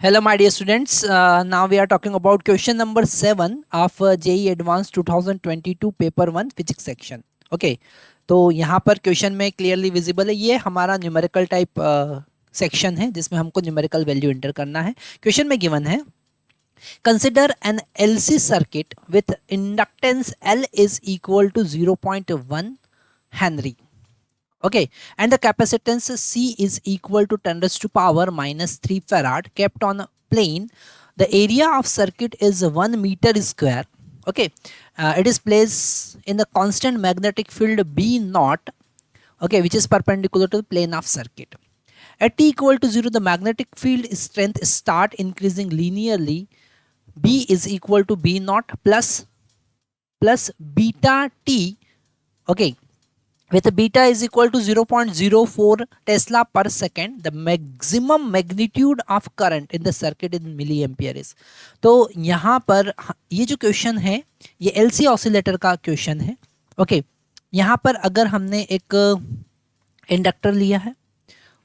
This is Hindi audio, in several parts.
Hello, my dear students. Now we are talking about question number 7 of JEE Advanced 2022 paper 1 physics section. Okay, तो यहाँ पर क्वेश्चन में क्लियरली विजिबल है, ये हमारा न्यूमेरिकल टाइप सेक्शन है जिसमें हमको न्यूमेरिकल वैल्यू एंटर करना है. क्वेश्चन में गिवन है, consider an LC circuit with inductance L is equal to 0.1 henry. Okay, and the capacitance C is equal to 10 raised to power minus 3 farad kept on a plane. The area of circuit is 1 meter square. Okay, it is placed in the constant magnetic field B naught, okay, which is perpendicular to the plane of circuit. At t equal to 0, the magnetic field strength start increasing linearly. B is equal to B naught plus beta t. Okay, with beta is equal to 0.04 Tesla per second. The maximum magnitude of current in the circuit in milliampere is. तो यहाँ पर ये जो क्वेश्चन है ये LC ऑसिलेटर का क्वेश्चन है. ओके, यहाँ पर अगर हमने एक इंडक्टर लिया है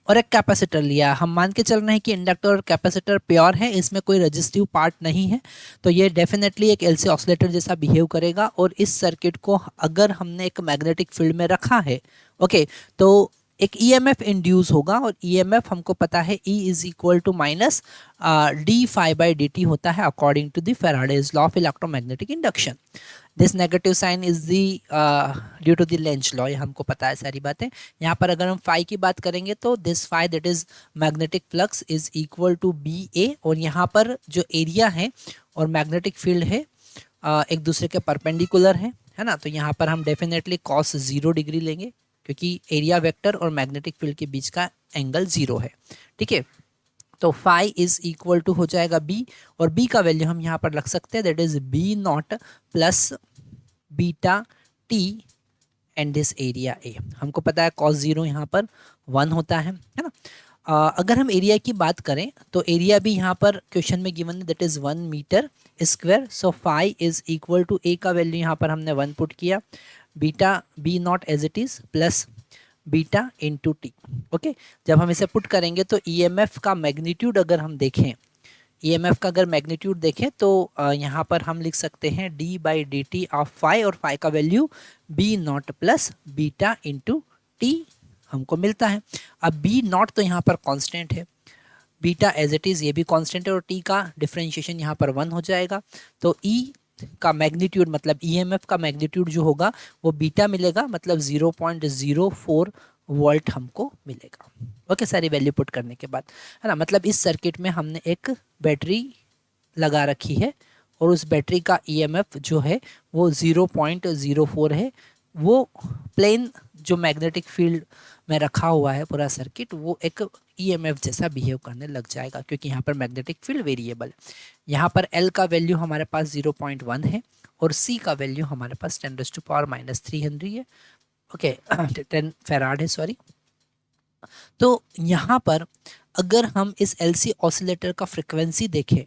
और एक कैपेसिटर लिया, हम मान के चल रहे हैं कि इंडक्टर और कैपेसिटर प्योर है, इसमें कोई रजिस्टिव पार्ट नहीं है, तो ये डेफिनेटली एक LC ऑसिलेटर जैसा बिहेव करेगा. और इस सर्किट को अगर हमने एक मैग्नेटिक फील्ड में रखा है, ओके, तो एक EMF इंड्यूस होगा और EMF हमको पता है E is equal to minus d∅dt होता है according to the Faraday's law of electromagnetic induction. This negative sign is the due to the Lenz law, ये हमको पता है सारी बातें. यहाँ पर अगर हम फाई की बात करेंगे तो this phi that is magnetic flux is equal to BA, और यहाँ पर जो एरिया है और मैग्नेटिक फील्ड है एक दूसरे के परपेंडिकुलर है ना. तो यहाँ पर हम डेफिनेटली cos 0 डिग्री लेंगे क्योंकि एरिया वेक्टर और मैग्नेटिक फील्ड के बीच का एंगल 0 है. ठीक है, तो फाई इज इक्वल टू हो जाएगा B, और B का वैल्यू हम यहाँ पर रख सकते हैं, that is B not plus beta T and this area A. हमको पता है cos 0 यहाँ पर 1 होता है ना. अगर हम एरिया की बात करें तो एरिया भी यहाँ पर क्वेश्चन में गिवन है, that is 1 metre square. So phi is equal to A का वैल्यू यहाँ पर हमने 1 पुट किया, beta B nought as it is plus beta into T. Okay, जब हम इसे पुट करेंगे तो EMF का मैग्नीट्यूड अगर हम देखें, EMF का अगर मैग्नीट्यूड देखें तो यहाँ पर हम लिख सकते हैं d/dt ऑफ फाई, और फाई का value B not plus beta into T हमको मिलता है. अब B नॉट तो यहाँ पर कांस्टेंट है, बीटा एज इट इज़ ये भी कांस्टेंट है, और टी का डिफरेंशिएशन यहाँ पर 1 हो जाएगा. तो E का मैग्नीट्यूड मतलब EMF का मैग्नीट्यूड जो होगा वो बीटा मिलेगा, मतलब 0.04 वोल्ट हमको मिलेगा. ओके, सारी वैल्यू पुट करने के बाद, है ना. मतलब इस सर्किट में हमने एक बैटरी लगा रखी है और उस बैटरी का EMF जो है वो 0.04 है. वो प्लेन जो मैग्नेटिक फील्ड में रखा हुआ है पूरा सर्किट, वो एक EMF जैसा बिहेव करने लग जाएगा क्योंकि यहाँ पर मैग्नेटिक फील्ड वेरिएबल. यहाँ पर L का वैल्यू हमारे पास 0.1 है और C का वैल्यू हमारे पास 10⁻³ हेनरी है. ओके, 10 फैराड है, सॉरी. तो यहाँ पर अगर हम इस LC ऑसिलेटर का फ्रिक्वेंसी देखें,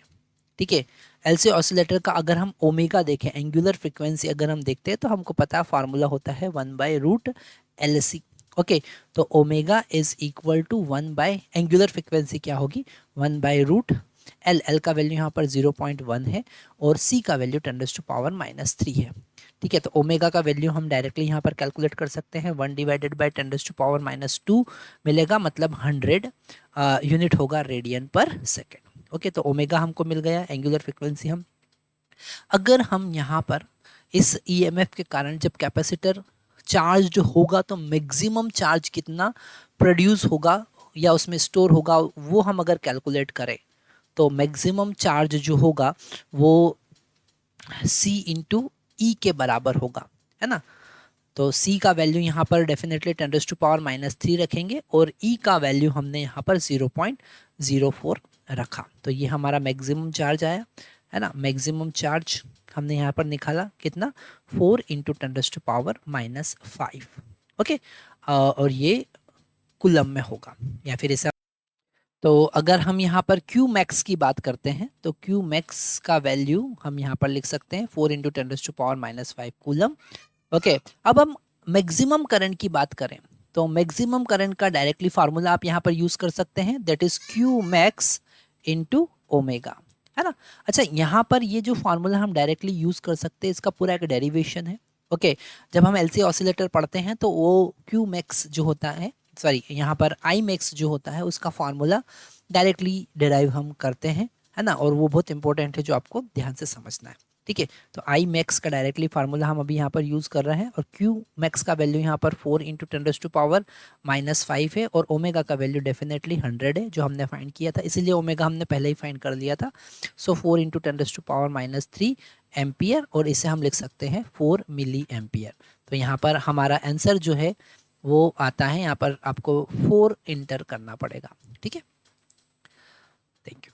ठीक है, LC ऑसिलेटर का अगर हम ओमेगा देखें, एंगुलर फ्रिक्वेंसी अगर हम देखते हैं तो हमको पता है फार्मूला होता है 1/√LC. ओके, तो omega is equal to 1 angular frequency क्या होगी 1/√L. L का वैल्यू यहाँ पर 0.1 है और C का वैल्यू 10⁻³ है. ठीक है, तो ओमेगा का वैल्यू हम डायरेक्टली यहाँ पर कैलकुलेट कर सकते हैं, 1/10⁻² मिलेगा, मतलब 100 यूनिट होगा रेडियन पर सेकेंड. ओके, तो ओमेगा हमको मिल गया, एंगुलर फ्रिक्वेंसी हम. अगर हम यहाँ पर इस EMF के कारण जब कैपेसिटर चार्ज होगा तो मैक्सिमम चार्ज कितना प्रोड्यूस होगा या उसमें स्टोर होगा वो हम अगर कैलकुलेट करें तो मैक्सिमम चार्ज जो होगा वो C इंटू E के बराबर होगा, है ना. तो C का वैल्यू यहाँ पर डेफिनेटली 10⁻³ रखेंगे और E का वैल्यू हमने यहाँ पर 0.04 रखा. तो ये हमारा मैक्सिमम चार्ज आया, है ना. मैक्सिमम चार्ज हमने यहाँ पर निकाला कितना, 4 × 10⁻⁵. ओके, और ये कूलम में होगा या फिर ऐसा. तो अगर हम यहाँ पर Q मैक्स की बात करते हैं तो Q मैक्स का वैल्यू हम यहाँ पर लिख सकते हैं 4 × 10⁻⁵ कूलम. ओके, अब हम मैक्सिमम करंट की बात करें तो मैक्सिमम करंट का डायरेक्टली फार्मूला आप यहाँ पर यूज़ कर सकते हैं, that is Q max into omega, है ना। अच्छा, यहाँ पर ये जो फार्मूला हम डायरेक्टली यूज़ कर सकते हैं, इसका पूरा एक डेरिवेशन है। ओके, जब हम एलसी ऑसिलेटर पढ़ते हैं तो वो क्यू मैक्स जो होता है, सॉरी यहाँ पर आई मैक्स जो होता है, उसका फार्मूला डायरेक्टली डिराइव हम करते हैं, है ना। और वो बहुत इंपॉर्टेंट है, जो आपको ध्यान से समझना है, ठीक है। तो आई मैक्स का डायरेक्टली फार्मूला हम अभी यहाँ पर यूज़ कर रहे हैं, और क्यू मैक्स का वैल्यू यहाँ पर 4 इंटू 10⁻⁻5 है, और ओमेगा का वैल्यू डेफिनेटली 100 है, जो हमने फाइंड किया था, इसीलिए ओमेगा हमने पहले ही फाइंड कर लिया था। सो 4 इंटू 10⁻³ एम्पियर, और इसे हम लिख सकते हैं 4 मिली एम्पियर। तो यहाँ पर हमारा आंसर जो है वो आता है, यहाँ पर आपको 4 इंटर करना पड़ेगा, ठीक है। Thank you.